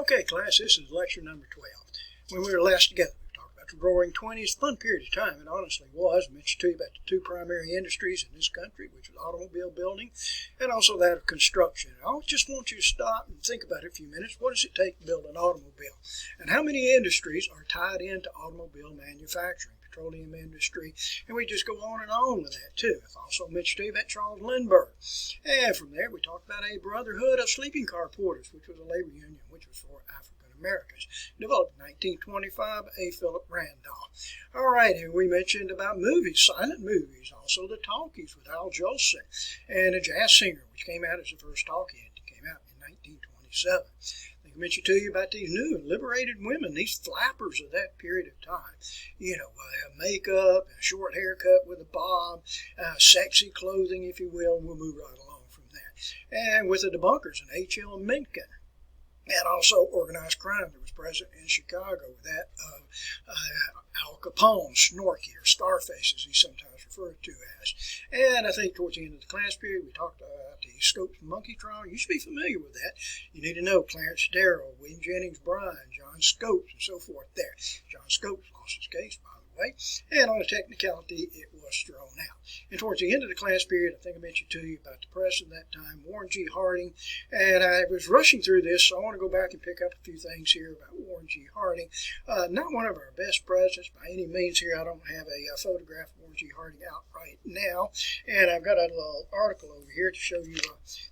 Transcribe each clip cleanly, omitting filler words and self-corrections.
Okay, class, this is lecture number 12. When we were last together, we talked about the roaring 20s, fun period of time. It honestly was. I mentioned to you about the two primary industries in this country, which was automobile building and also that of construction. I just want you to stop and think about it a few minutes. What does it take to build an automobile? And how many industries are tied into automobile manufacturing? Petroleum industry, and we just go on and on with that too. I've also mentioned to you about Charles Lindbergh. And from there, we talked about a brotherhood of sleeping car porters, which was a labor union, which was for African Americans, developed in 1925 by A. Philip Randolph. All right, and we mentioned about movies, silent movies, also the talkies with Al Jolson, and a jazz singer, which came out as the first talkie. It came out in 1927. I mentioned to you about these new and liberated women, these flappers of that period of time. You know, makeup, a short haircut with a bob, sexy clothing, if you will, and we'll move right along from that. And with the debunkers and H.L. Mencken. And also organized crime that was present in Chicago with that of Al Capone, Snorky, or Scarface, as he's sometimes referred to as. And I think towards the end of the class period, we talked about the Scopes monkey trial. You should be familiar with that. You need to know Clarence Darrow, William Jennings Bryan, John Scopes, and so forth there. John Scopes lost his case, by the way, and on a technicality, it was thrown out. And towards the end of the class period, I think I mentioned to you about the press at that time, Warren G. Harding, and I was rushing through this, so I want to go back and pick up a few things here about Warren G. Harding. Not one of our best presidents by any means here. I don't have a photograph of Warren G. Harding out right now, and I've got a little article over here to show you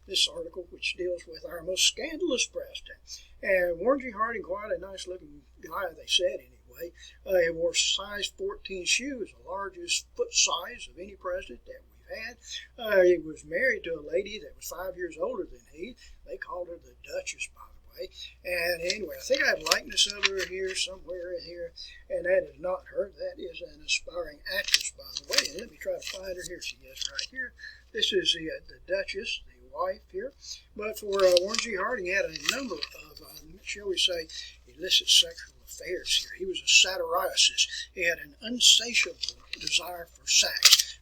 this article, which deals with our most scandalous president. And Warren G. Harding, quite a nice-looking guy, they said anyway. He wore size 14 shoes, the largest foot size of any president that we've had. He was married to a lady that was 5 years older than he. They called her the Duchess, by the way. And anyway, I think I have likeness of her here, somewhere in here, and that is not her. That is an aspiring actress, by the way. And let me try to find her. Here she is right here. This is the Duchess, the wife here. But for Warren G. Harding, he had a number of, shall we say, illicit sexual affairs here. He was a satiricist. He had an insatiable desire for sex.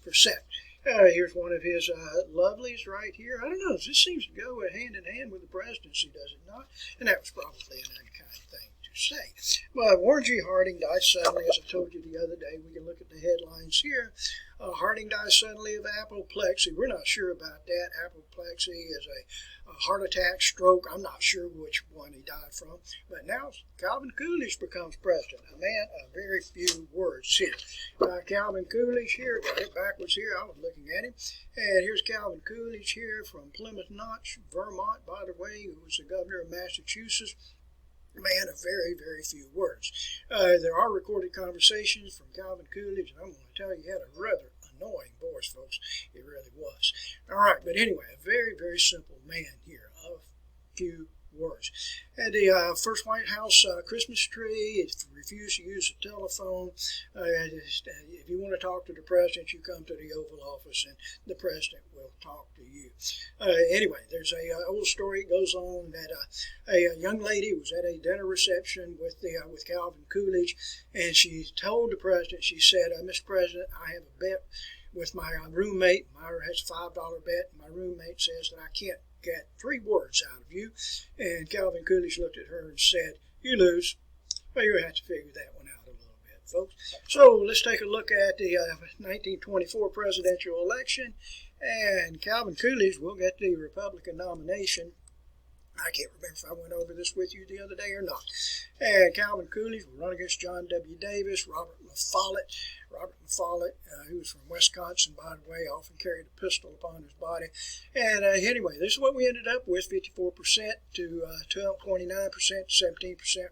Here's one of his lovelies right here. I don't know, this seems to go hand in hand with the presidency, does it not? And that was probably an unkind thing to say. But Warren G. Harding died suddenly, as I told you the other day. We can look at the headlines here. Harding dies suddenly of apoplexy. We're not sure about that. Apoplexy is a heart attack, stroke. I'm not sure which one he died from. But now Calvin Coolidge becomes president. A man of very few words here. Calvin Coolidge here, got it backwards here. I was looking at him. And here's Calvin Coolidge here from Plymouth Notch, Vermont, by the way, who was the governor of Massachusetts. A man of very, very few words. There are recorded conversations from Calvin Coolidge, and I'm going to tell you, he had a rather annoying voice, folks. It really was. All right, but anyway, a very, very simple man here of few words. Had the first White House Christmas tree. It refused to use the telephone. If you want to talk to the president, you come to the Oval Office, and the president will talk to you. Anyway, there's a old story. It goes on that a young lady was at a dinner reception with Calvin Coolidge, and she told the president, she said, Mr. President, I have a bet with my roommate. Myra has a $5 bet. My roommate says that I can't get 3 words out of you. And Calvin Coolidge looked at her and said, you lose. Well, you'll have to figure that one out a little bit, folks. So let's take a look at the 1924 presidential election. And Calvin Coolidge will get the Republican nomination. I can't remember if I went over this with you the other day or not. And Calvin Coolidge will run against John W. Davis, Robert La Follette. Robert La Follette, who was from Wisconsin, by the way, often carried a pistol upon his body. And anyway, this is what we ended up with, 54% to 29% to 17%.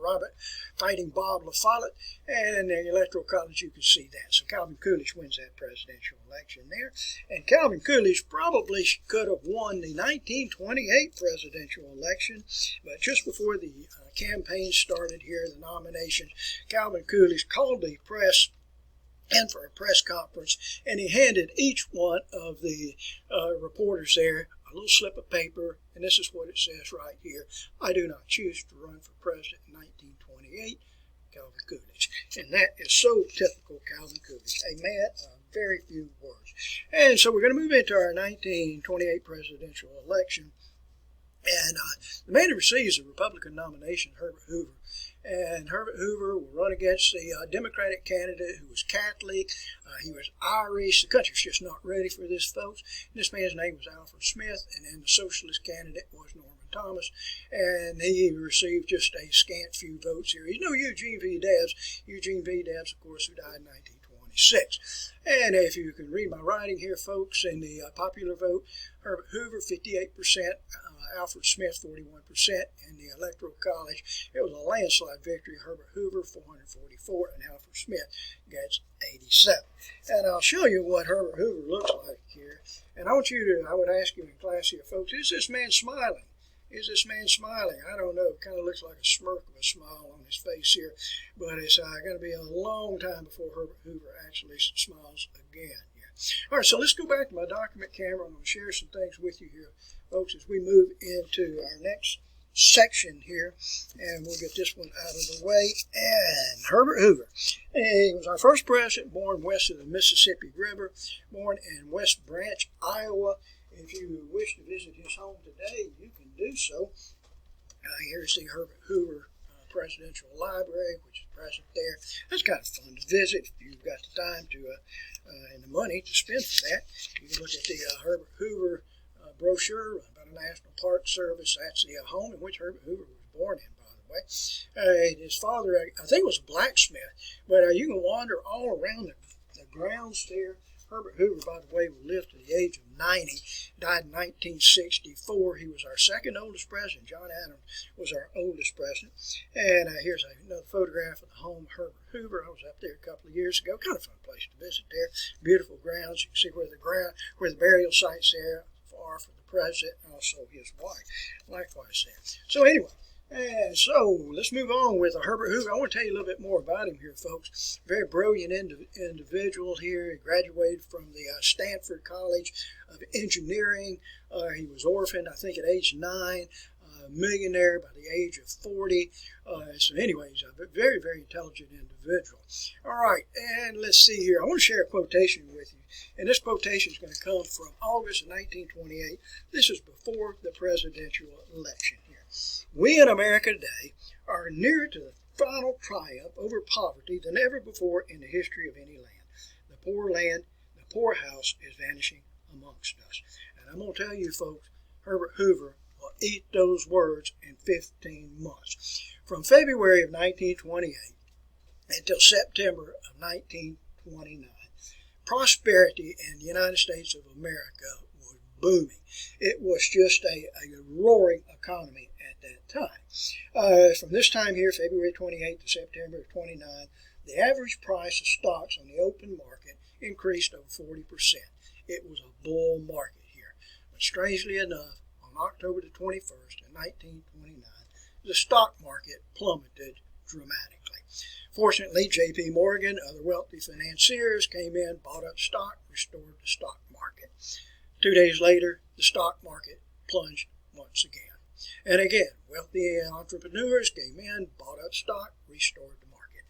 Robert fighting Bob La Follette, and in the Electoral College you can see that. So Calvin Coolidge wins that presidential election there, and Calvin Coolidge probably could have won the 1928 presidential election, but just before the campaign started here, the nominations, Calvin Coolidge called the press in for a press conference, and he handed each one of the reporters there a little slip of paper, and this is what it says right here. I do not choose to run for president in 1928, Calvin Coolidge. And that is so typical Calvin Coolidge, a man of very few words. And so we're going to move into our 1928 presidential election. And the man who receives the Republican nomination, Herbert Hoover, and Herbert Hoover will run against the Democratic candidate who was Catholic. He was Irish. The country's just not ready for this, folks. And this man's name was Alfred Smith, and then the socialist candidate was Norman Thomas, and he received just a scant few votes here. He's no Eugene V. Debs. Eugene V. Debs, of course, who died in 1926. And if you can read my writing here, folks, in the popular vote, Herbert Hoover, 58%, Alfred Smith, 41%, in the Electoral College. It was a landslide victory. Herbert Hoover, 444, and Alfred Smith gets 87. And I'll show you what Herbert Hoover looks like here. And I would ask you in class here, folks, is this man smiling? Is this man smiling? I don't know. It kind of looks like a smirk of a smile on his face here. But it's going to be a long time before Herbert Hoover actually smiles again here. All right, so let's go back to my document camera. I'm going to share some things with you here, folks, as we move into our next section here. And we'll get this one out of the way. And Herbert Hoover. He was our first president, born west of the Mississippi River, born in West Branch, Iowa. If you wish to visit his home today, you can do so. Here's the Herbert Hoover Presidential Library, which is present there. That's kind of fun to visit if you've got the time to and the money to spend for that. You can look at the Herbert Hoover brochure about a National Park Service. That's the home in which Herbert Hoover was born in, by the way. His father, I think, was a blacksmith, but you can wander all around the grounds there. Herbert Hoover, by the way, lived to the age of 90, died in 1964. He was our second oldest president. John Adams was our oldest president. And here's another photograph of the home of Herbert Hoover. I was up there a couple of years ago. Kind of fun place to visit there. Beautiful grounds. You can see where the burial site's there are for the president and also his wife. Likewise there. So anyway. And so let's move on with Herbert Hoover. I want to tell you a little bit more about him here, folks. Very brilliant individual here. He graduated from the Stanford College of Engineering. He was orphaned, I think, at age 9. Millionaire by the age of 40. So anyway, he's a very, very intelligent individual. All right, and let's see here. I want to share a quotation with you. And this quotation is going to come from August of 1928. This is before the presidential election here. We in America today are nearer to the final triumph over poverty than ever before in the history of any land. The poor house is vanishing amongst us. And I'm going to tell you, folks, Herbert Hoover will eat those words in 15 months. From February of 1928 until September of 1929, prosperity in the United States of America was booming. It was just a roaring economy at that time. From this time here, February 28 to September 29, the average price of stocks on the open market increased over 40%. It was a bull market here. But strangely enough, on October the 21st of 1929, the stock market plummeted dramatically. Fortunately, J.P. Morgan, other wealthy financiers came in, bought up stock, restored the stock market. 2 days later, the stock market plunged once again. And again, wealthy entrepreneurs came in, bought up stock, restored the market.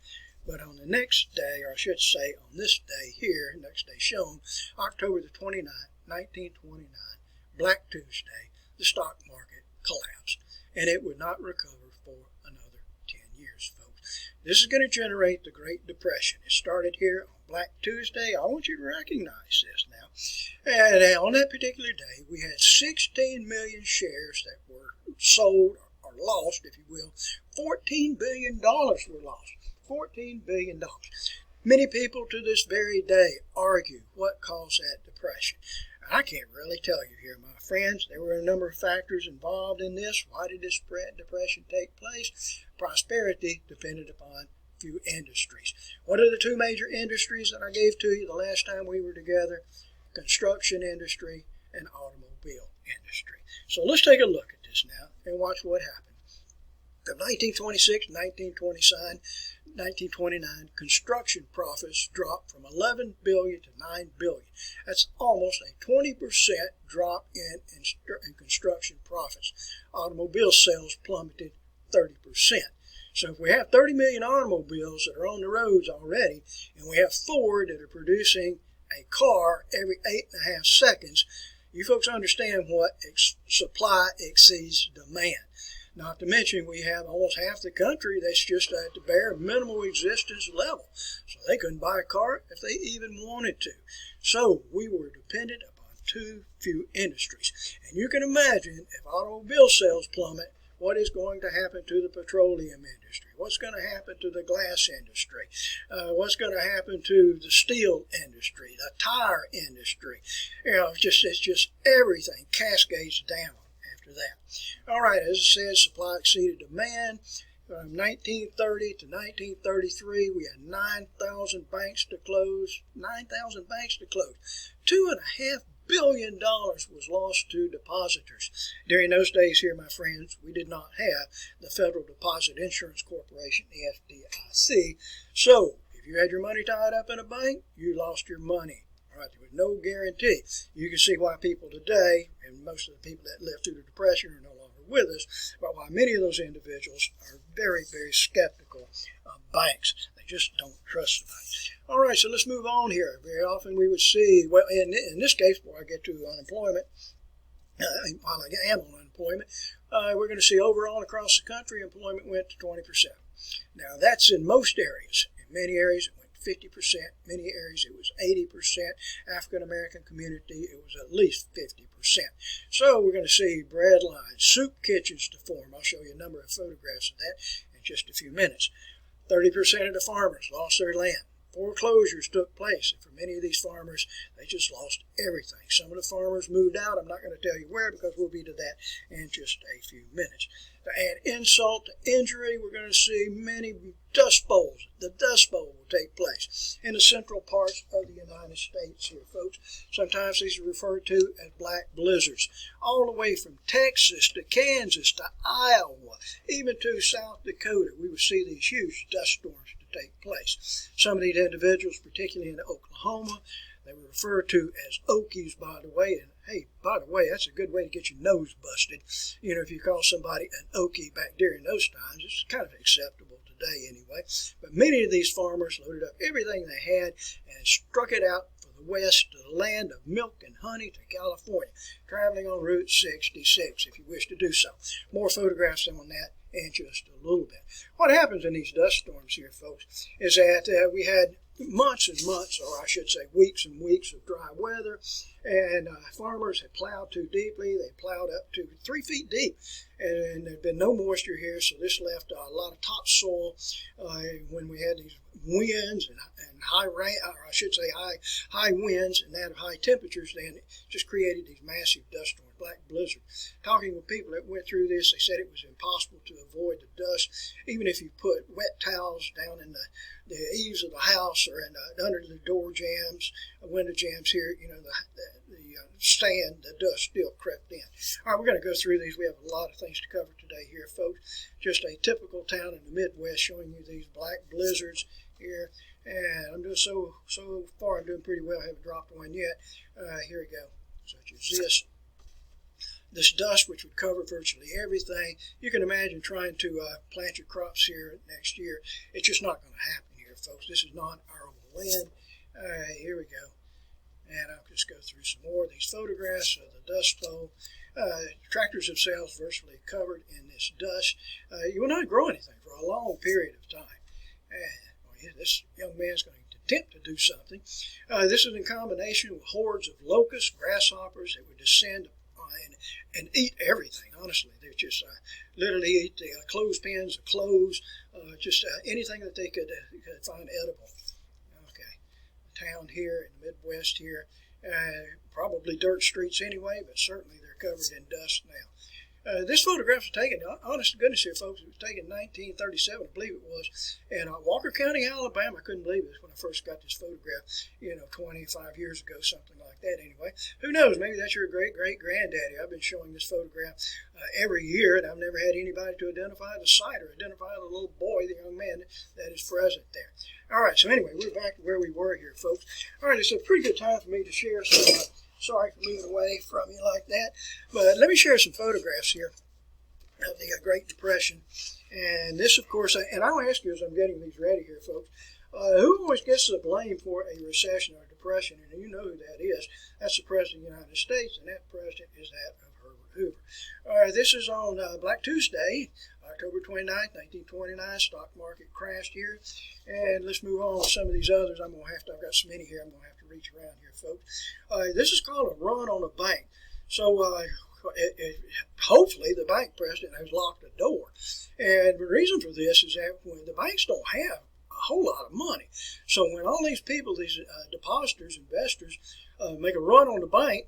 But on the next day, or I should say on this day here, next day shown, October the 29th, 1929, Black Tuesday, the stock market collapsed. And it would not recover for another 10 years, folks. This is going to generate the Great Depression. It started here on Black Tuesday. I want you to recognize this now. And on that particular day, we had 16 million shares that were sold or lost, if you will. $14 billion were lost. $14 billion. Many people to this very day argue what caused that depression. I can't really tell you here, my friends. There were a number of factors involved in this. Why did this depression take place? Prosperity depended upon few industries. What are the two major industries that I gave to you the last time we were together? Construction industry and automobile industry. So let's take a look at this now and watch what happened. From 1926 to 1929, construction profits dropped from $11 billion to $9 billion. That's almost a 20% drop in construction profits. Automobile sales plummeted 30%. So if we have 30 million automobiles that are on the roads already, and we have Ford that are producing a car every 8.5 seconds, You folks understand what supply exceeds demand. Not to mention we have almost half the country that's just at the bare minimal existence level. So they couldn't buy a car if they even wanted to. So we were dependent upon too few industries. And you can imagine if automobile sales plummet, what is going to happen to the petroleum industry? What's going to happen to the glass industry? What's going to happen to the steel industry, the tire industry? It's just everything cascades down after that. All right, as I said, supply exceeded demand. From 1930 to 1933, we had 9,000 banks to close. 9,000 banks to close. $2.5 billion was lost to depositors. During those days here, my friends, we did not have the Federal Deposit Insurance Corporation, the FDIC. So, if you had your money tied up in a bank, you lost your money. All right, there was no guarantee. You can see why people today, and most of the people that lived through the Depression are no longer with us, but why many of those individuals are very, very skeptical of banks. They just don't trust the banks. All right, so let's move on here. Very often we would see, well, in this case, before I get to unemployment, while I am on unemployment, we're going to see overall across the country, employment went to 20%. Now, that's in most areas. In many areas, it went to 50%. Many areas, it was 80%. African-American community, it was at least 50%. So we're going to see bread lines, soup kitchens to form. I'll show you a number of photographs of that in just a few minutes. 30% of the farmers lost their land. Foreclosures took place, and for many of these farmers, they just lost everything. Some of the farmers moved out. I'm not going to tell you where because we'll be to that in just a few minutes. To add insult to injury, we're going to see many dust bowls. The Dust Bowl will take place in the central parts of the United States here, folks. Sometimes these are referred to as black blizzards. All the way from Texas to Kansas to Iowa, even to South Dakota, we will see these huge dust storms take place. Some of these individuals, particularly in Oklahoma, they were referred to as Okies, by the way. And hey, by the way, that's a good way to get your nose busted. You know, if you call somebody an Okie back during those times, it's kind of acceptable today anyway. But many of these farmers loaded up everything they had and struck it out for the west to the land of milk and honey to California, traveling on Route 66 if you wish to do so. More photographs on that in just a little bit. What happens in these dust storms here, folks, is that we had months and months, or I should say weeks and weeks of dry weather, and farmers had plowed too deeply. They plowed up to 3 feet deep, and there had been no moisture here, so this left a lot of topsoil. When we had these winds and high rain, or I should say high winds and that of high temperatures, then it just created these massive dust storms, black blizzard. Talking with people that went through this, they said it was impossible to avoid the dust, even if you put wet towels down in the eaves of the house or under the door jambs, window jambs here, you know, the stand, the dust still crept in. All right, we're going to go through these. We have a lot of things to cover today here, folks. Just a typical town in the Midwest showing you these black blizzards here. And I'm doing so far, I'm doing pretty well. I haven't dropped one yet. Here we go. Such as this dust, which would cover virtually everything. You can imagine trying to plant your crops here next year. It's just not going to happen here, folks. This is not arable land. Here we go. And I'll just go through some more of these photographs of the Dust Bowl. Tractors themselves virtually covered in this dust. You will not grow anything for a long period of time. This young man's going to attempt to do something. This is in combination with hordes of locusts, grasshoppers that would descend and eat everything. Honestly, they just literally eat the clothespins, the clothes, just anything that they could find edible. Okay, the town here in the Midwest here, probably dirt streets anyway, but certainly they're covered in dust now. This photograph was taken, honest to goodness here, folks, it was taken in 1937, I believe it was, in Walker County, Alabama. I couldn't believe it when I first got this photograph, 25 years ago, something like that anyway. Who knows, maybe that's your great-great-granddaddy. I've been showing this photograph every year, and I've never had anybody to identify the site or identify the little boy, the young man that is present there. All right, so anyway, we're back to where we were here, folks. All right, it's a pretty good time for me to share some... Sorry for moving away from you like that. But let me share some photographs here of the Great Depression. And this, of course, and I'll ask you as I'm getting these ready here, folks, who always gets the blame for a recession or Depression, and you know who that is. That's the President of the United States, and that President is that of Herbert Hoover. This is on Black Tuesday, October 29th, 1929. Stock market crashed here. And let's move on to some of these others. I've got so many here, I'm going to have to reach around here, folks. This is called a run on a bank. So hopefully the bank president has locked the door. And the reason for this is that when the banks don't have a whole lot of money. So when all these people, these depositors, investors, make a run on the bank,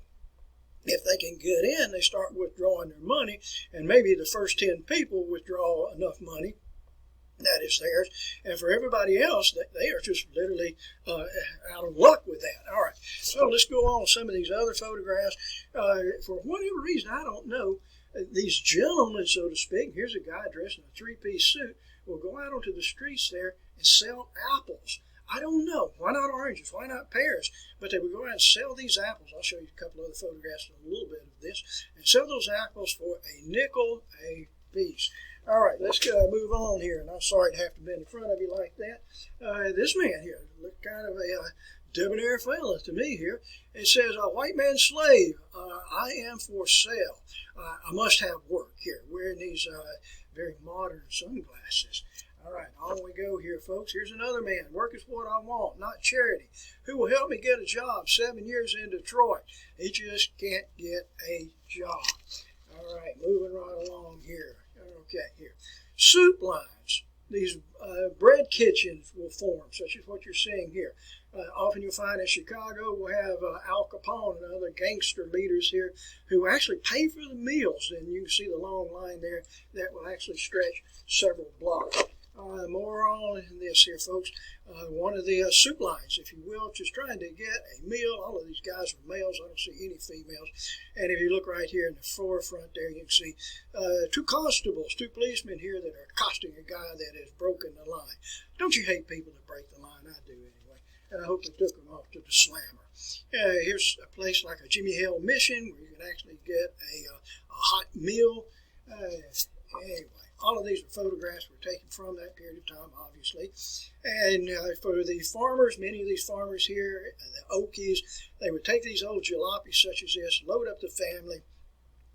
if they can get in, they start withdrawing their money, and maybe the first 10 people withdraw enough money that is theirs, and for everybody else, they are just literally out of luck with that. All right, so let's go on with some of these other photographs. For whatever reason, I don't know, these gentlemen, so to speak, here's a guy dressed in a three-piece suit, will go out onto the streets there and sell apples. I don't know. Why not oranges? Why not pears? But they would go out and sell these apples. I'll show you a couple other photographs in a little bit of this. And sell those apples for a nickel a piece. All right, let's move on here. And I'm sorry to have to be in front of you like that. This man here looked kind of a debonair fella to me here. It says, a white man's slave, I am for sale. I must have work here. Wearing these very modern sunglasses. All right, on we go here, folks. Here's another man. Work is what I want, not charity. Who will help me get a job? 7 years in Detroit. He just can't get a job. All right, moving right along here. Okay, here. Soup lines. These bread kitchens will form, such as what you're seeing here. Often you'll find in Chicago, we'll have Al Capone and other gangster leaders here who actually pay for the meals. And you can see the long line there that will actually stretch several blocks. More on this here, folks. One of the soup lines, if you will, just trying to get a meal. All of these guys are males. I don't see any females. And if you look right here in the forefront there, you can see two constables, two policemen here that are accosting a guy that has broken the line. Don't you hate people that break the line? I do anyway. And I hope they took them off to the slammer. Here's a place like a Jimmy Hill Mission where you can actually get a hot meal. Anyway. All of these are photographs were taken from that period of time, obviously. And for the farmers, many of these farmers here, the Okies, they would take these old jalopies such as this, load up the family,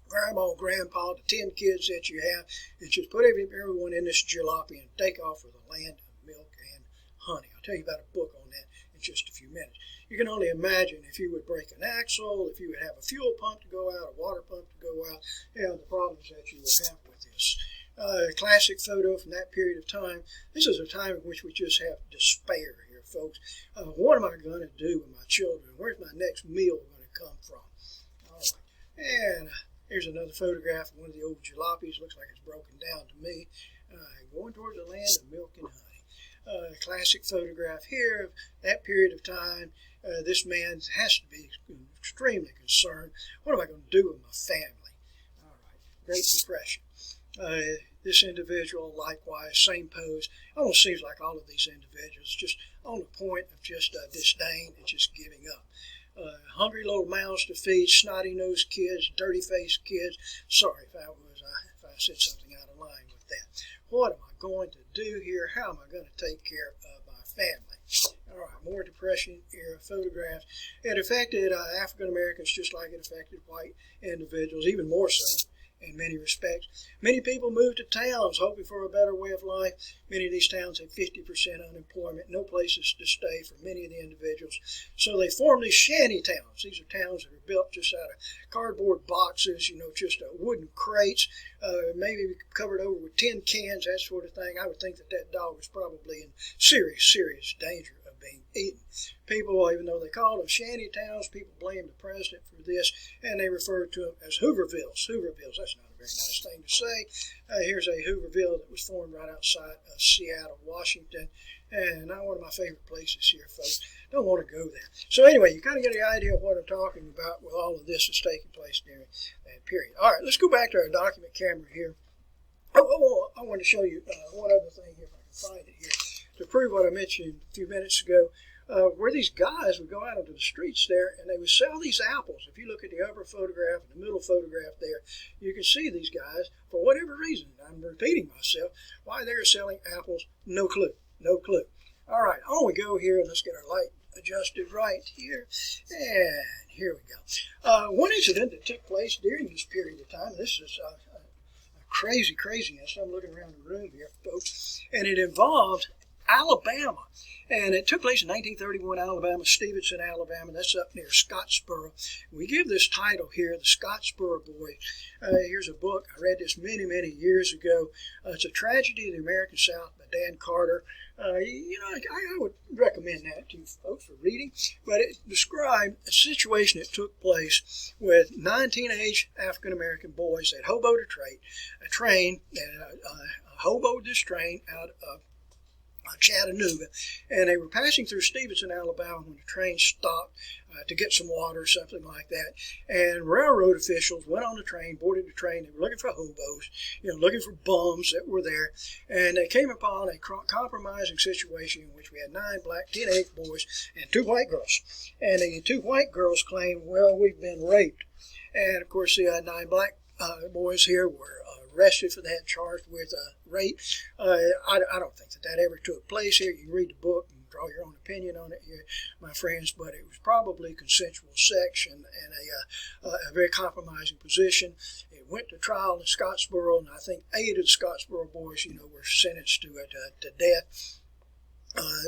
grandma, grandpa, the 10 kids that you have, and just put everyone in this jalopy and take off for the land of milk and honey. I'll tell you about a book on that in just a few minutes. You can only imagine if you would break an axle, if you would have a fuel pump to go out, a water pump to go out, the problems that you would have with this. Classic photo from that period of time. This is a time in which we just have despair here, folks. What am I going to do with my children? Where's my next meal going to come from? All right. And here's another photograph of one of the old jalopies. Looks like it's broken down to me. Going towards the land of milk and honey. Classic photograph here of that period of time. This man has to be extremely concerned. What am I going to do with my family? All right. Great Depression. This individual, likewise, same pose. Almost seems like all of these individuals just on the point of just disdain and just giving up. Hungry little mouths to feed, snotty-nosed kids, dirty-faced kids. Sorry if I said something out of line with that. What am I going to do here? How am I going to take care of my family? All right, more Depression-era photographs. It affected African Americans just like it affected white individuals, even more so. In many respects. Many people moved to towns hoping for a better way of life. Many of these towns had 50% unemployment, no places to stay for many of the individuals. So they formed these shanty towns. These are towns that are built just out of cardboard boxes, just wooden crates, maybe covered over with tin cans, that sort of thing. I would think that dog was probably in serious, serious danger of being eaten. People, even though they called them shanty towns, people blamed the president for this, and they referred to them as Hoovervilles. Hoovervilles, that's not a very nice thing to say. Here's a Hooverville that was formed right outside of Seattle, Washington, and not one of my favorite places here, folks. Don't want to go there. So anyway, you kind of get the idea of what I'm talking about with all of this that's taking place during that period. All right, let's go back to our document camera here. Oh, I want to show you one other thing here, if I can find it here, to prove what I mentioned a few minutes ago. Where these guys would go out into the streets there and they would sell these apples. If you look at the upper photograph and the middle photograph there, you can see these guys, for whatever reason, I'm repeating myself, why they're selling apples, no clue, no clue. All right, on we go here, and let's get our light adjusted right here. And here we go. One incident that took place during this period of time, this is craziness. I'm looking around the room here, folks, and it involved Alabama. And it took place in 1931, Alabama, Stevenson, Alabama. That's up near Scottsboro. We give this title here, The Scottsboro Boys. Here's a book. I read this many years ago. It's A Tragedy of the American South by Dan Carter. I would recommend that to you folks for reading. But it described a situation that took place with 9 teenage African-American boys that hoboed a train, and hoboed this train out of Chattanooga, and they were passing through Stevenson, Alabama, when the train stopped to get some water or something like that. And railroad officials went on the train, boarded the train. They were looking for hobos, looking for bums that were there. And they came upon a compromising situation in which we had 9 black teenage boys and 2 white girls. And the 2 white girls claimed, well, we've been raped. And of course, the 9 black boys here were arrested for that, charged with rape. I don't think that ever took place here. You can read the book and draw your own opinion on it here, my friends, but it was probably consensual sex and a very compromising position. It went to trial in Scottsboro, and I think 8 of the Scottsboro boys, were sentenced to death.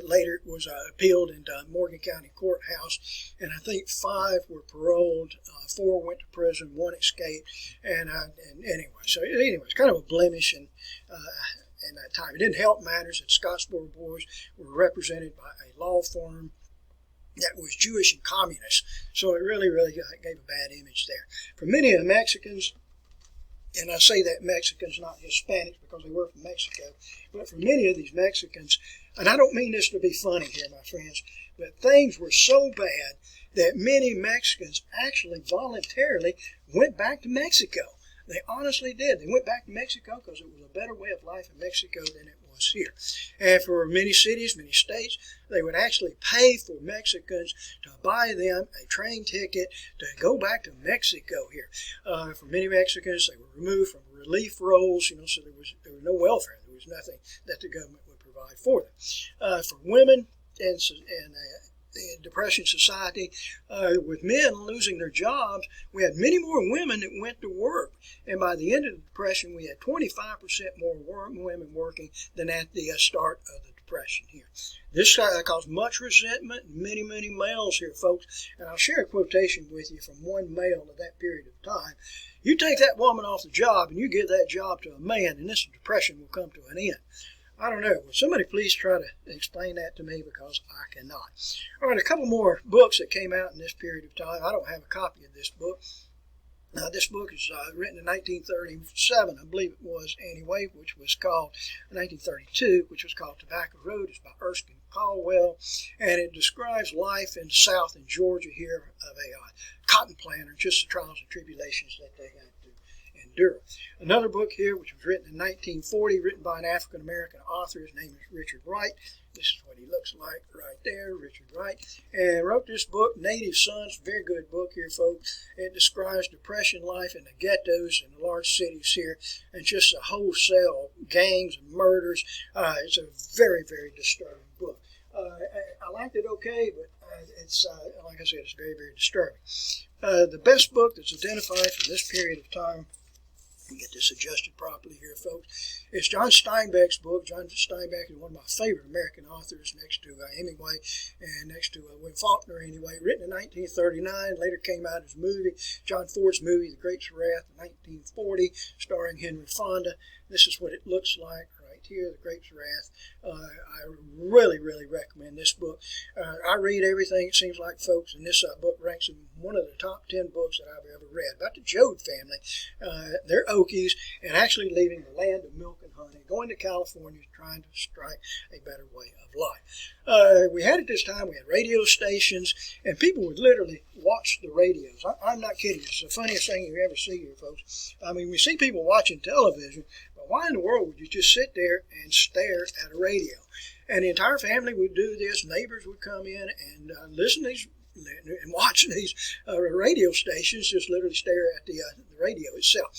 Later, it was appealed in Morgan County Courthouse, and I think 5 were paroled, 4 went to prison, 1 escaped, and anyway, it's kind of a blemish in that time. It didn't help matters that Scottsboro boys were represented by a law firm that was Jewish and communist, so it really gave a bad image there. For many of the Mexicans, and I say that Mexicans, not Hispanics, because they were from Mexico, but for many of these Mexicans, and I don't mean this to be funny here, my friends, but things were so bad that many Mexicans actually voluntarily went back to Mexico. They honestly did. They went back to Mexico because it was a better way of life in Mexico than it was here. And for many cities, many states, they would actually pay for Mexicans to buy them a train ticket to go back to Mexico here. For many Mexicans, they were removed from relief rolls, so there was no welfare. There was nothing that the government would provide for them. For women and the Depression society, with men losing their jobs, we had many more women that went to work. And by the end of the Depression, we had 25% more women working than at the start of the Depression here. This caused much resentment in many males here, folks. And I'll share a quotation with you from one male of that period of time. You take that woman off the job and you give that job to a man, and this depression will come to an end. I don't know. Will somebody please try to explain that to me, because I cannot. All right, a couple more books that came out in this period of time. I don't have a copy of this book. This book is written in 1937, I believe it was anyway, which was called 1932, which was called Tobacco Road. It's by Erskine Caldwell, and it describes life in the South in Georgia here of a cotton planter, just the trials and tribulations that they had to endure. Another book here, which was written in 1940, written by an African-American author. His name is Richard Wright. This is what he looks like right there, Richard Wright. And wrote this book, Native Sons. Very good book here, folks. It describes Depression life in the ghettos in the large cities here, and just a wholesale gangs and murders. It's a very disturbing book. I liked it okay, but it's like I said, it's very disturbing. The best book that's identified from this period of time, get this adjusted properly here, folks, it's John Steinbeck's book. John Steinbeck is one of my favorite American authors, next to Hemingway and next to William Faulkner anyway. Written in 1939, later came out as a movie. John Ford's movie, The Grapes of Wrath, in 1940, starring Henry Fonda. This is what it looks like right here, The Grapes of Wrath. I really recommend this book. I read everything, it seems like, folks, and this book ranks in one of the top 10 books that I've ever read. About the Joad family. They're Okies, and actually leaving the land of milk and honey, going to California, trying to strike a better way of life. We had at this time, we had radio stations, and people would literally watch the radios. I'm not kidding. It's the funniest thing you ever see here, folks. I mean, we see people watching television, but why in the world would you just sit there and stare at a radio? And the entire family would do this. Neighbors would come in and listen to these and watch these radio stations, just literally stare at the radio itself.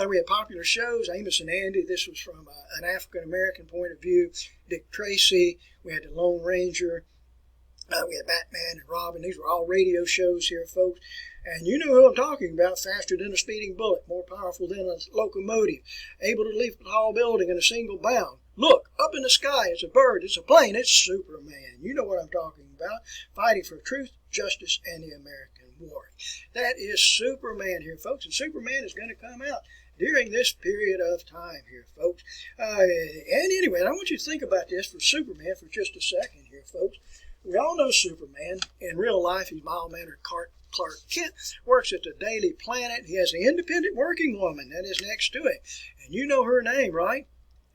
We had popular shows, Amos and Andy. This was from an African-American point of view. Dick Tracy. We had the Lone Ranger. We had Batman and Robin. These were all radio shows here, folks. And you know who I'm talking about. Faster than a speeding bullet, more powerful than a locomotive, able to leap a tall building in a single bound. Look, up in the sky, it's a bird, it's a plane, it's Superman. You know what I'm talking about. Fighting for truth, justice, and the American war. That is Superman here, folks. And Superman is going to come out during this period of time here, folks. And anyway, I want you to think about this for Superman for just a second here, folks. We all know Superman. In real life, he's mild-mannered Clark Kent, works at the Daily Planet. He has an independent working woman that is next to him. And you know her name, right?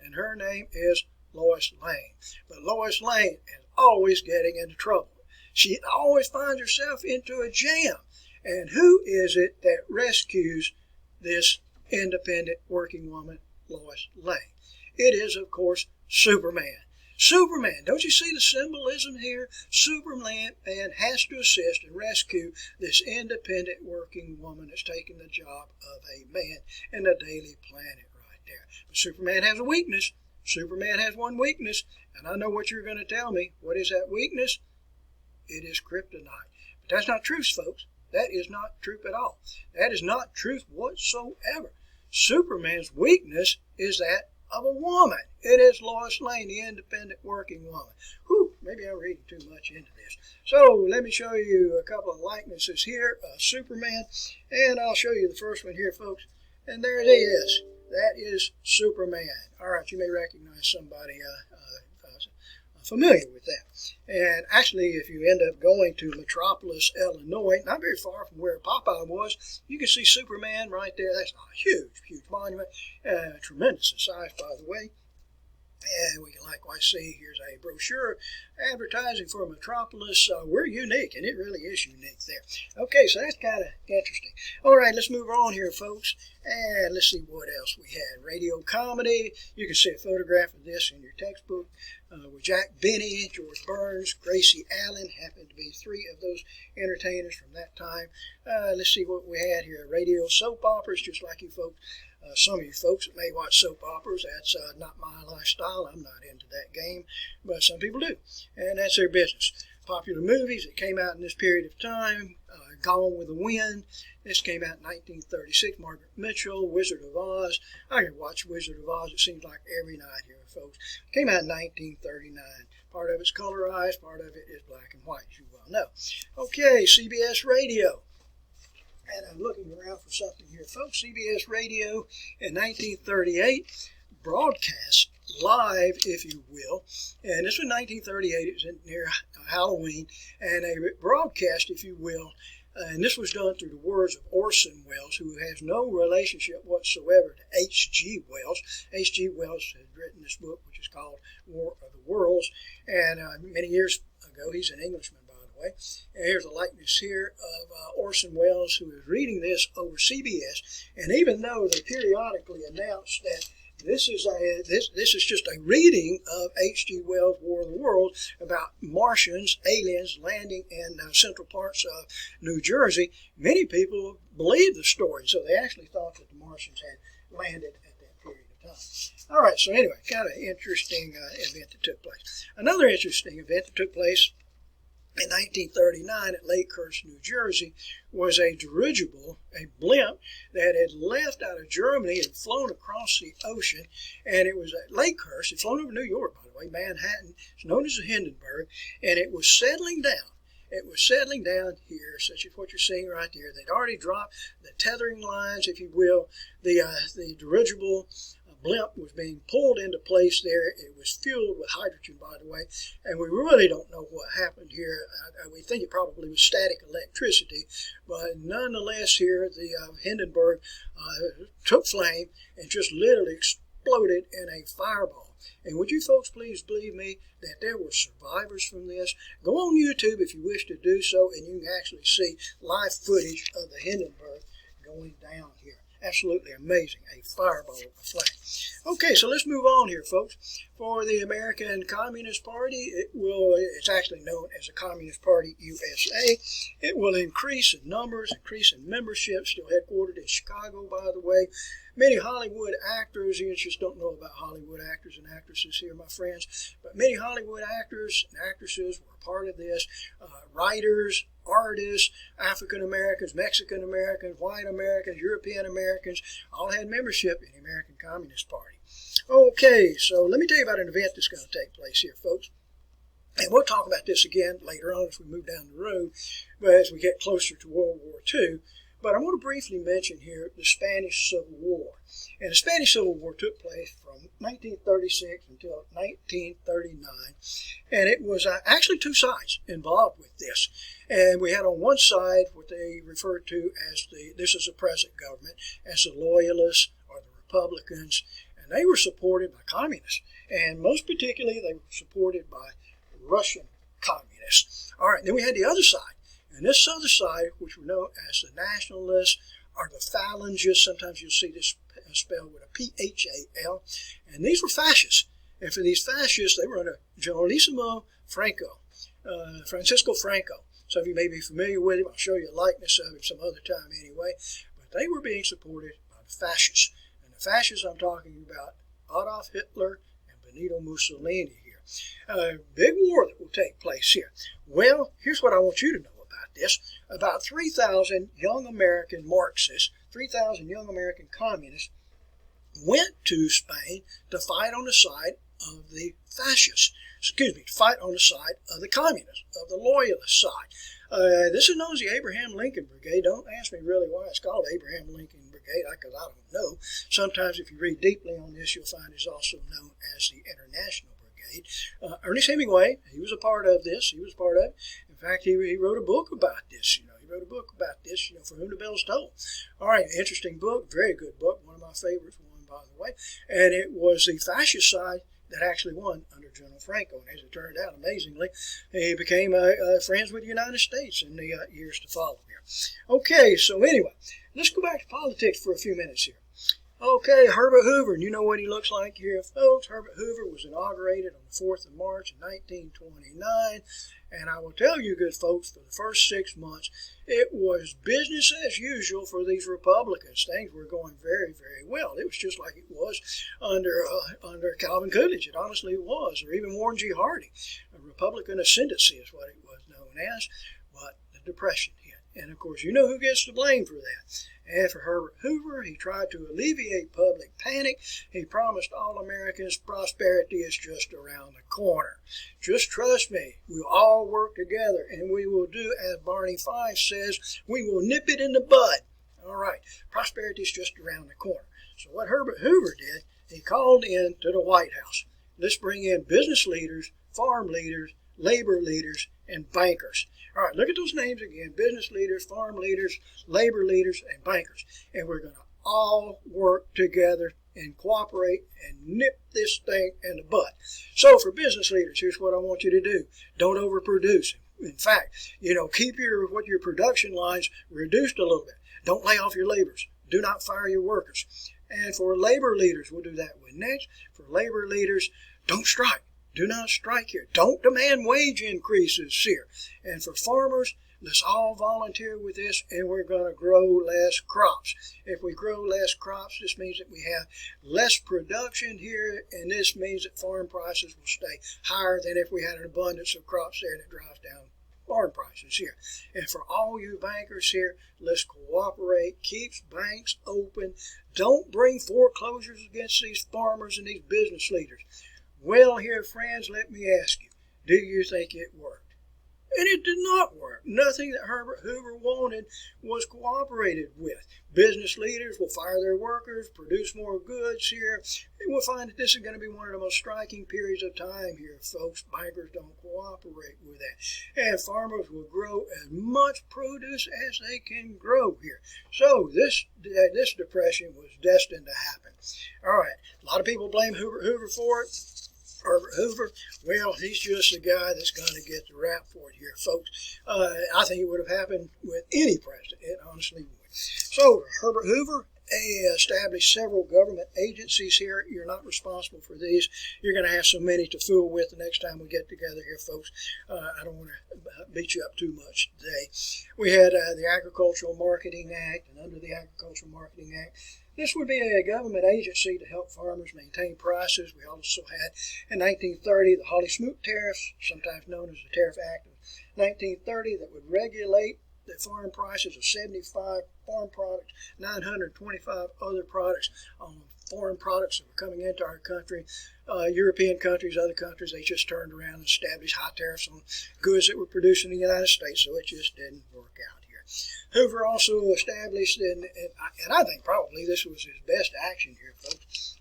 And her name is Lois Lane. But Lois Lane is always getting into trouble. She always finds herself into a jam. And who is it that rescues this independent working woman, Lois Lane? It is, of course, Superman. Superman, don't you see the symbolism here? Superman has to assist and rescue this independent working woman that's taking the job of a man in the Daily Planet right there. But Superman has a weakness. Superman has one weakness, and I know what you're going to tell me. What is that weakness? It is kryptonite. But that's not truth, folks. That is not truth at all. That is not truth whatsoever. Superman's weakness is that of a woman. It is Lois Lane, the independent working woman. Whew, maybe I'm reading too much into this. So let me show you a couple of likenesses here of Superman, and I'll show you the first one here, folks. And there it is. That is Superman. All right, you may recognize somebody familiar with that. And actually, if you end up going to Metropolis, Illinois, not very far from where Popeye was, you can see Superman right there. That's a huge, huge monument. Tremendous in size, by the way. And we can likewise see, here's a brochure advertising for Metropolis. We're unique, and it really is unique there. Okay, so that's kind of interesting. All right, let's move on here, folks. And let's see what else we had. Radio comedy. You can see a photograph of this in your textbook with Jack Benny, George Burns, Gracie Allen. Happened to be three of those entertainers from that time. Let's see what we had here. Radio soap operas, just like you folks. Some of you folks that may watch soap operas, that's not my lifestyle. I'm not into that game, but some people do, and that's their business. Popular movies that came out in this period of time, Gone with the Wind. This came out in 1936. Margaret Mitchell, Wizard of Oz. I can watch Wizard of Oz, it seems like every night here, folks. Came out in 1939. Part of it's colorized, part of it is black and white, as you well know. Okay, CBS Radio. And I'm looking around for something here, folks. CBS Radio in 1938 broadcast live, if you will. And this was 1938. It was near Halloween. And a broadcast, if you will. And this was done through the words of Orson Welles, who has no relationship whatsoever to H.G. Wells. H.G. Wells had written this book, which is called War of the Worlds. And many years ago, he's an Englishman, by the way. And here's a likeness here of Orson Welles, who is reading this over CBS. And even though they periodically announce that this is just a reading of H.G. Wells' War of the Worlds about Martians, aliens landing in central parts of New Jersey, many people believed the story. So they actually thought that the Martians had landed at that period of time. All right, so anyway, kind of interesting event that took place. Another interesting event that took place in 1939 at Lakehurst, New Jersey, was a dirigible, a blimp that had left out of Germany and flown across the ocean. And it was at Lakehurst. It flown over New York, by the way, Manhattan. It's known as the Hindenburg. And it was settling down. It was settling down here, such as what you're seeing right there. They'd already dropped the tethering lines, if you will. The dirigible blimp was being pulled into place there. It was fueled with hydrogen, by the way, and we really don't know what happened here. We think it probably was static electricity, but nonetheless here the Hindenburg took flame and just literally exploded in a fireball. And would you folks please believe me that there were survivors from this? Go on YouTube if you wish to do so, and you can actually see live footage of the Hindenburg going down here. Absolutely amazing. A fireball of a flag. Okay, so let's move on here, folks. For the American Communist Party, it's actually known as the Communist Party USA. It will increase in numbers, increase in membership, still headquartered in Chicago, by the way. Many Hollywood actors, you just don't know about Hollywood actors and actresses here, my friends, but many Hollywood actors and actresses were a part of this. Writers, artists, African Americans, Mexican Americans, white Americans, European Americans, all had membership in the American Communist Party. Okay, so let me tell you about an event that's going to take place here, folks. And we'll talk about this again later on as we move down the road, but as we get closer to World War II. But I want to briefly mention here the Spanish Civil War. And the Spanish Civil War took place from 1936 until 1939. And it was actually two sides involved with this. And we had on one side what they referred to as this is the present government, as the Loyalists or the Republicans. And they were supported by communists. And most particularly, they were supported by Russian communists. All right, then we had the other side. And this other side, which were known as the Nationalists or the Phalangists, sometimes you'll see this spelled with a P-H-A-L, and these were fascists. And for these fascists, they were under Generalissimo Francisco Franco. Some of you may be familiar with him. I'll show you a likeness of him some other time anyway. But they were being supported by the fascists. And the fascists I'm talking about, Adolf Hitler and Benito Mussolini here. A big war that will take place here. Well, here's what I want you to know about this. About 3,000 young American Marxists, 3,000 young American communists went to Spain to fight on the side of the fascists. To fight on the side of the communists, of the Loyalist side. This is known as the Abraham Lincoln Brigade. Don't ask me really why it's called Abraham Lincoln Brigade, because I don't know. Sometimes if you read deeply on this, you'll find it's also known as the International Brigade. Ernest Hemingway, he was a part of this. He was part of it. In fact, he wrote a book about this. He wrote a book about this, For Whom the Bells Toll. All right, interesting book, very good book, one of my favorites, by the way. And it was the fascist side that actually won under General Franco. And as it turned out, amazingly, he became friends with the United States in the years to follow here. Okay, so anyway, let's go back to politics for a few minutes here. Okay, Herbert Hoover, and you know what he looks like here, folks. Herbert Hoover was inaugurated on the 4th of March in 1929. And I will tell you, good folks, for the first 6 months, it was business as usual for these Republicans. Things were going very, very well. It was just like it was under Calvin Coolidge. It honestly was, or even Warren G. Harding. A Republican ascendancy is what it was known as, but the Depression hit. And, of course, you know who gets the blame for that. And for Herbert Hoover, he tried to alleviate public panic. He promised all Americans prosperity is just around the corner. Just trust me, we'll all work together, and we will do, as Barney Fife says, we will nip it in the bud. All right, prosperity is just around the corner. So what Herbert Hoover did, he called in to the White House. Let's bring in business leaders, farm leaders, labor leaders, and bankers. All right, look at those names again. Business leaders, farm leaders, labor leaders, and bankers. And we're going to all work together and cooperate and nip this thing in the bud. So for business leaders, here's what I want you to do. Don't overproduce. In fact, keep your production lines reduced a little bit. Don't lay off your laborers. Do not fire your workers. And for labor leaders, we'll do that one next. For labor leaders, don't strike. Do not strike here. Don't demand wage increases here. And for farmers, let's all volunteer with this, and we're going to grow less crops. If we grow less crops, this means that we have less production here, and this means that farm prices will stay higher than if we had an abundance of crops there, and it drives down farm prices here. And for all you bankers here, let's cooperate. Keep banks open. Don't bring foreclosures against these farmers and these business leaders. Well, here, friends, let me ask you, do you think it worked? And it did not work. Nothing that Herbert Hoover wanted was cooperated with. Business leaders will fire their workers, produce more goods here, and we'll find that this is going to be one of the most striking periods of time here, folks. Bankers don't cooperate with that. And farmers will grow as much produce as they can grow here. So this depression was destined to happen. All right, a lot of people blame Herbert Hoover for it. Herbert Hoover, well, he's just the guy that's going to get the rap for it here, folks. I think it would have happened with any president. It honestly would. So, Herbert Hoover, They established several government agencies here. You're not responsible for these. You're going to have so many to fool with the next time we get together here, folks. I don't want to beat you up too much today. We had the Agricultural Marketing Act, and under the Agricultural Marketing Act, this would be a government agency to help farmers maintain prices. We also had, in 1930, the Hawley-Smoot tariffs, sometimes known as the Tariff Act of 1930, that would regulate the farm prices of 75 farm products, 925 other products, foreign products that were coming into our country. European countries, other countries, they just turned around and established high tariffs on goods that were produced in the United States, so it just didn't work out here. Hoover also established, and I think probably this was his best action here, folks.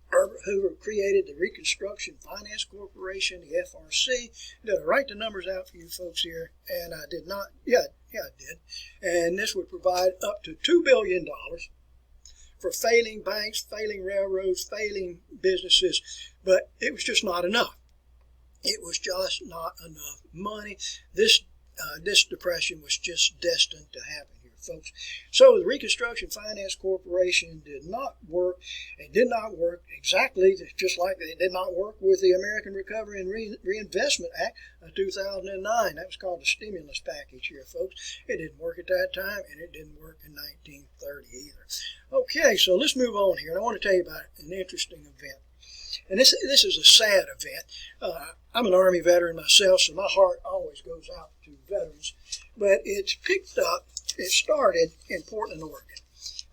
Herbert Hoover created the Reconstruction Finance Corporation, the FRC. Did I write the numbers out for you folks here? And I did not. Yeah, I did. And this would provide up to $2 billion for failing banks, failing railroads, failing businesses. But it was just not enough. It was just not enough money. This depression was just destined to happen here, folks. So the Reconstruction Finance Corporation did not work. It did not work exactly just like it did not work with the American Recovery and Reinvestment Act of 2009. That was called the stimulus package here, folks. It didn't work at that time, and it didn't work in 1930 either. Okay, so let's move on here, and I want to tell you about an interesting event. And this is a sad event. I'm an Army veteran myself, so my heart always goes out to veterans. But it's picked up, it started in Portland, Oregon.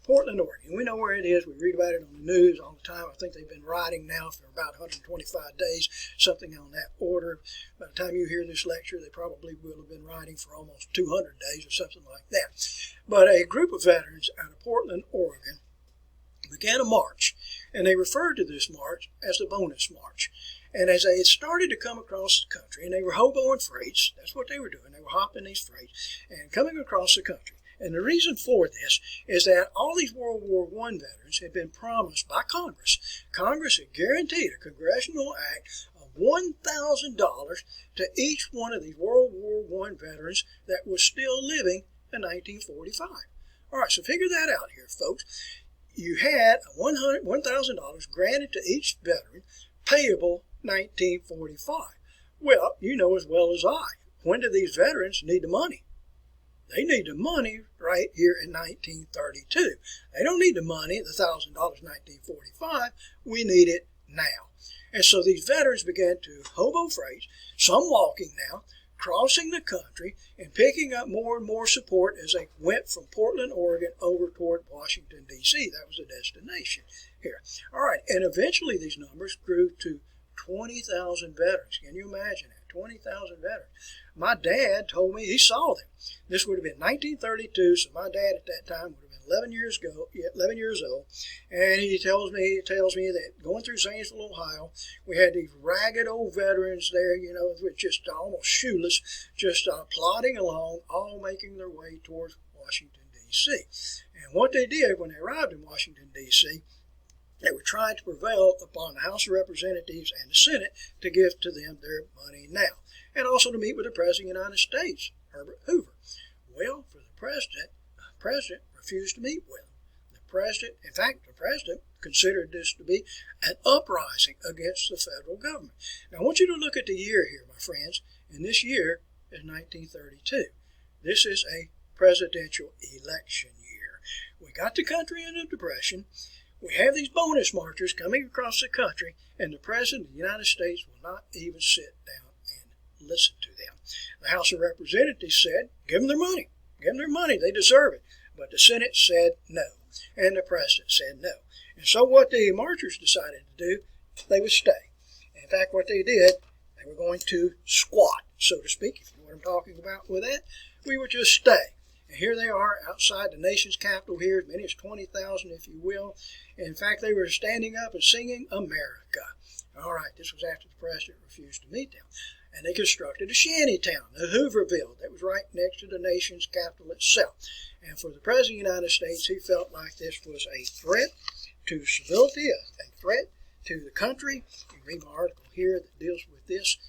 Portland, Oregon. We know where it is. We read about it on the news all the time. I think they've been riding now for about 125 days, something on that order. By the time you hear this lecture, they probably will have been riding for almost 200 days or something like that. But a group of veterans out of Portland, Oregon, began a march, and they referred to this march as the Bonus March. And as they started to come across the country, and they were hoboing freights, that's what they were doing, they were hopping these freights and coming across the country. And the reason for this is that all these World War I veterans had been promised by Congress. Congress had guaranteed a congressional act of $1,000 to each one of these World War I veterans that was still living in 1945. All right, so figure that out here, folks. You had $1,000 granted to each veteran, payable 1945. Well, you know as well as I, when do these veterans need the money? They need the money right here in 1932. They don't need the money, the $1,000 in 1945. We need it now. And so these veterans began to hobo freights, some walking now, crossing the country and picking up more and more support as they went from Portland, Oregon, over toward Washington, D.C. That was the destination here. All right, and eventually these numbers grew to 20,000 veterans. Can you imagine that? 20,000 veterans. My dad told me he saw them. This would have been 1932, so my dad at that time would have been 11 years old, and he tells me that going through Zanesville, Ohio, we had these ragged old veterans there, you know, with just almost shoeless, just plodding along, all making their way towards Washington, D.C. And what they did when they arrived in Washington, D.C., they were trying to prevail upon the House of Representatives and the Senate to give to them their money now, and also to meet with the President of the United States, Herbert Hoover. Well, for the President refused to meet with him. The President considered this to be an uprising against the federal government. Now, I want you to look at the year here, my friends, and this year is 1932. This is a presidential election year. We got the country in a depression. We have these bonus marchers coming across the country, and the President of the United States will not even sit down and listen to them. The House of Representatives said, give them their money. Give them their money. They deserve it. But the Senate said no, and the President said no. And so what the marchers decided to do, they would stay. In fact, what they did, they were going to squat, so to speak, if you know what I'm talking about with that. We would just stay. And here they are outside the nation's capital here, as many as 20,000, if you will. In fact, they were standing up and singing America. All right, this was after the President refused to meet them. And they constructed a shanty town, the Hooverville, that was right next to the nation's capital itself. And for the President of the United States, he felt like this was a threat to civility, a threat to the country. You read my article here that deals with this,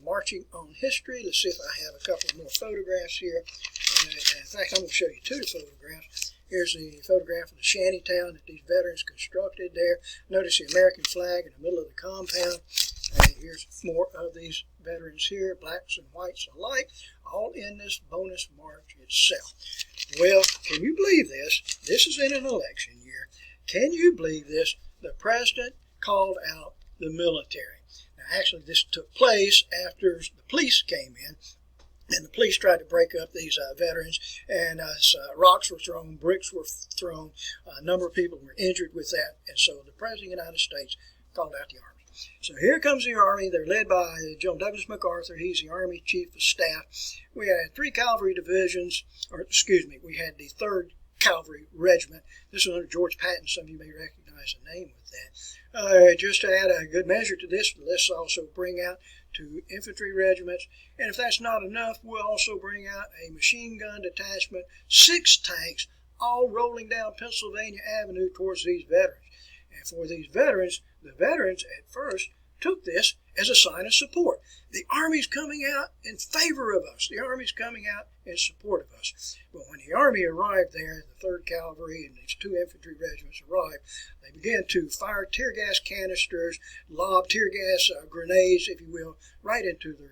marching on history. Let's see if I have a couple more photographs here. In fact, I'm going to show you two photographs. Here's the photograph of the shanty town that these veterans constructed there. Notice the American flag in the middle of the compound. And here's more of these veterans here, blacks and whites alike, all in this bonus march itself. Well, can you believe this? This is in an election year. Can you believe this? The president called out the military. Now, actually, this took place after the police came in, and the police tried to break up these veterans, and rocks were thrown, bricks were thrown. A number of people were injured with that, and so the President of the United States called out the Army. So here comes the Army. They're led by General Douglas MacArthur. He's the Army Chief of Staff. We had 3 cavalry divisions, we had the 3rd Cavalry Regiment. This is under George Patton. Some of you may recognize the name with that. Just to add a good measure to this, let's also bring out 2 infantry regiments. And if that's not enough, we'll also bring out a machine gun detachment, 6 tanks, all rolling down Pennsylvania Avenue towards these veterans. And for these veterans, the veterans at first took this as a sign of support. The Army's coming out in favor of us. The Army's coming out in support of us. But when the Army arrived there, the 3rd Cavalry and these 2 infantry regiments arrived, they began to fire tear gas canisters, lob tear gas grenades, if you will, right into the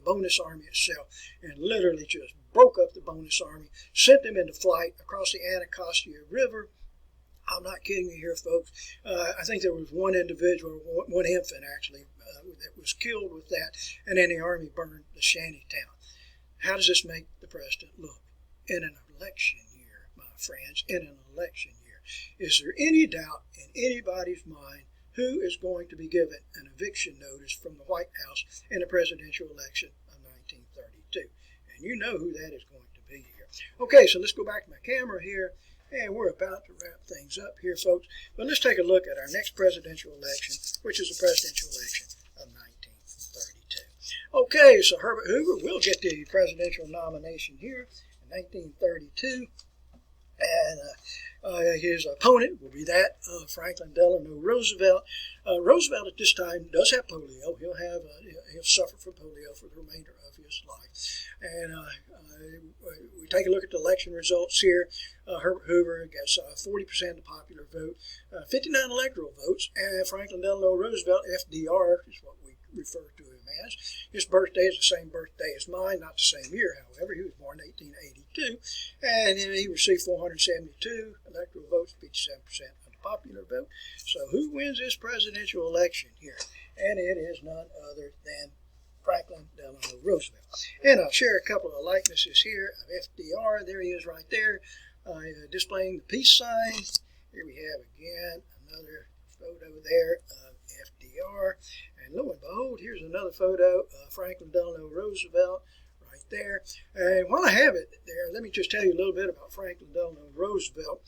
bonus army itself, and literally just broke up the bonus army, sent them into flight across the Anacostia River. I'm not kidding you here, folks. I think there was one individual, one infant actually, that was killed with that, and then the Army burned the shanty town. How does this make the president look? In an election year, my friends, in an election year, is there any doubt in anybody's mind who is going to be given an eviction notice from the White House in the presidential election of 1932? And you know who that is going to be here. Okay, so let's go back to my camera here. And we're about to wrap things up here, folks. But let's take a look at our next presidential election, which is the presidential election of 1932. Okay, so Herbert Hoover will get the presidential nomination here in 1932. And his opponent will be that of Franklin Delano Roosevelt. Roosevelt at this time does have polio. He'll suffer from polio for the remainder of his life. And we take a look at the election results here. Herbert Hoover gets 40% of the popular vote, 59 electoral votes, and Franklin Delano Roosevelt, FDR, is what we refer to him as. His birthday is the same birthday as mine, not the same year, however. He was born in 1882, and he received 472 electoral votes, 57% of the popular vote. So who wins this presidential election here? And it is none other than Franklin Delano Roosevelt. And I'll share a couple of likenesses here of FDR. There he is right there, displaying the peace sign. Here we have again another photo there of FDR. And lo and behold, here's another photo of Franklin Delano Roosevelt right there. And while I have it there, let me just tell you a little bit about Franklin Delano Roosevelt.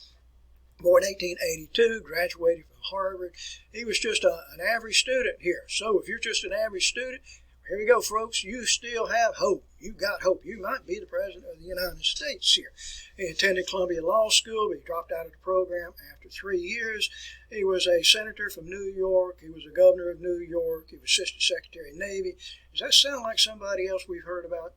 Born in 1882, graduated from Harvard. He was just an average student here. So if you're just an average student, here we go, folks. You still have hope. You've got hope. You might be the President of the United States here. He attended Columbia Law School, but he dropped out of the program after 3 years. He was a senator from New York. He was a governor of New York. He was Assistant Secretary of Navy. Does that sound like somebody else we've heard about?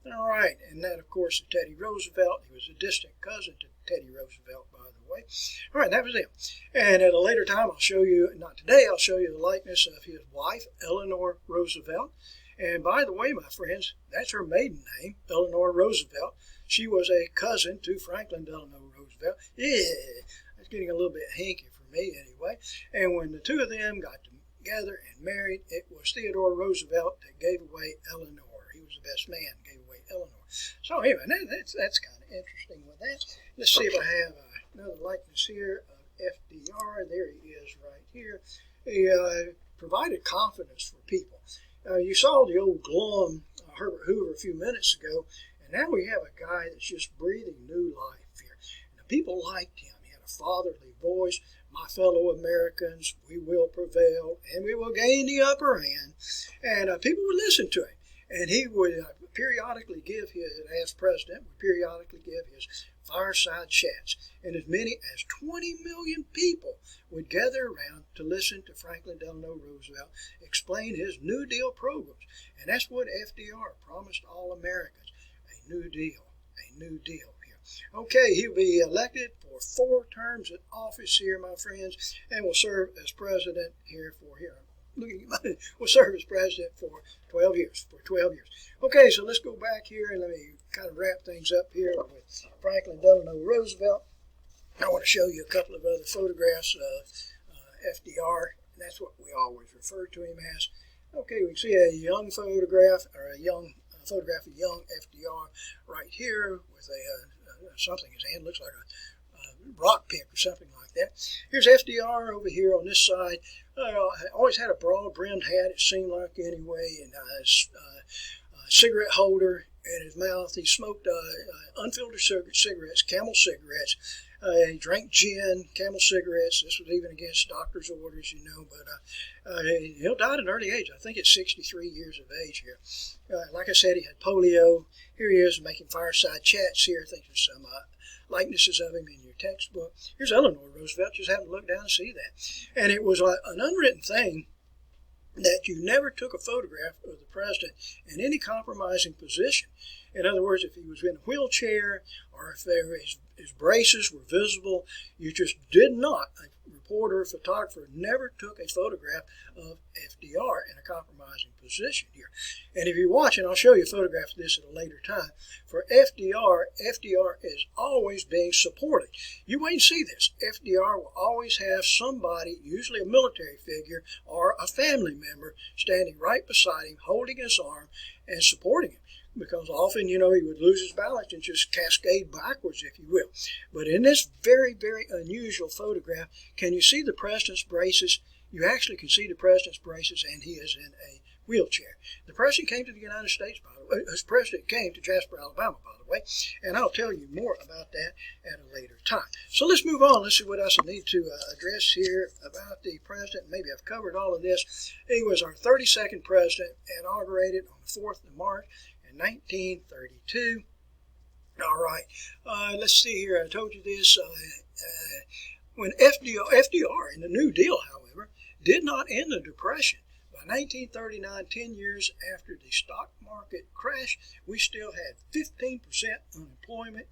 All right. And that, of course, is Teddy Roosevelt. He was a distant cousin to Teddy Roosevelt, by the way. All right, that was him. And at a later time, I'll show you, not today, I'll show you the likeness of his wife, Eleanor Roosevelt. And by the way, my friends, that's her maiden name, Eleanor Roosevelt. She was a cousin to Franklin Delano Roosevelt. Yeah, that's getting a little bit hanky for me anyway. And when the two of them got together and married, it was Theodore Roosevelt that gave away Eleanor. He was the best man, gave away Eleanor. So anyway, that's kind of interesting with that. Let's see if I have another likeness here of FDR. There he is right here. He provided confidence for people. You saw the old glum Herbert Hoover a few minutes ago, and now we have a guy that's just breathing new life here. And the people liked him. He had a fatherly voice. My fellow Americans, we will prevail, and we will gain the upper hand. And people would listen to him. And he would periodically give his, as president, would periodically give his fireside chats. And as many as 20 million people would gather around to listen to Franklin Delano Roosevelt explain his New Deal programs. And that's what FDR promised all Americans, a New Deal here. Okay, he'll be elected for 4 terms in office here, my friends, and will serve as president here for will serve as president for 12 years. Okay, so let's go back here and let me kind of wrap things up here with Franklin Delano Roosevelt. I want to show you a couple of other photographs of FDR, and that's what we always refer to him as. Okay, we can see a young photograph, or a young photograph of young FDR right here with something in his hand, looks like a rock pick or something like that. Here's FDR over here on this side. Always had a broad brimmed hat, it seemed like anyway, and a cigarette holder in his mouth. He smoked unfiltered cigarettes, Camel cigarettes. He drank gin, Camel cigarettes. This was even against doctor's orders, but he died at an early age. I think at 63 years of age here. Like I said, he had polio. Here he is making fireside chats here. I think there's some likenesses of him in your textbook. Here's Eleanor Roosevelt. Just happened to look down and see that. And it was an unwritten thing that you never took a photograph of the president in any compromising position. In other words, if he was in a wheelchair or if his braces were visible, you just did not, a reporter or photographer never took a photograph of FDR in a compromising position here. And if you watch, and I'll show you a photograph of this at a later time, for FDR is always being supported. You wait and see this. FDR will always have somebody, usually a military figure or a family member, standing right beside him, holding his arm and supporting him. Because often, he would lose his balance and just cascade backwards, if you will. But in this very, very unusual photograph, can you see the president's braces? You actually can see the president's braces, and he is in a wheelchair. The president came to the United States, by the way. His president came to Jasper, Alabama, by the way, and I'll tell you more about that at a later time. So let's move on. Let's see what else I need to address here about the president. Maybe I've covered all of this. He was our 32nd president, inaugurated on the 4th of March. 1932. All right, let's see here. I told you this. When FDR in the New Deal, however, did not end the Depression. By 1939, 10 years after the stock market crash, we still had 15% unemployment.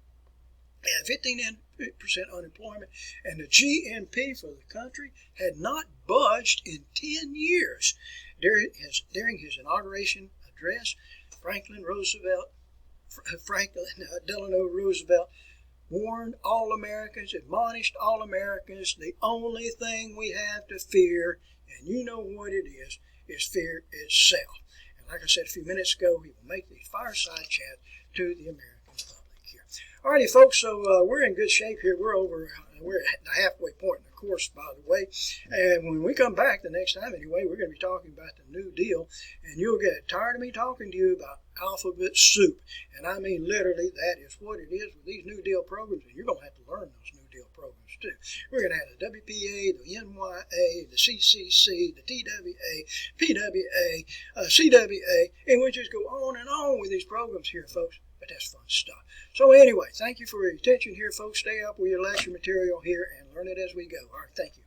And the GNP for the country had not budged in 10 years. During his inauguration address, Franklin Delano Roosevelt warned all Americans, admonished all Americans, the only thing we have to fear, and you know what it is fear itself. And like I said a few minutes ago, he will make these fireside chats to the American public here. Alrighty, folks, so we're in good shape here. We're at the halfway point in the course, by the way. And when we come back the next time, anyway, we're going to be talking about the New Deal. And you'll get tired of me talking to you about alphabet soup. And I mean literally, that is what it is with these New Deal programs. And you're going to have to learn those New Deal programs too. We're going to have the WPA, the NYA, the CCC, the TWA, PWA, CWA, and we'll just go on and on with these programs here, folks. But that's fun stuff. So anyway, thank you for your attention here, folks. Stay up with your lecture material here and learn it as we go. All right, thank you.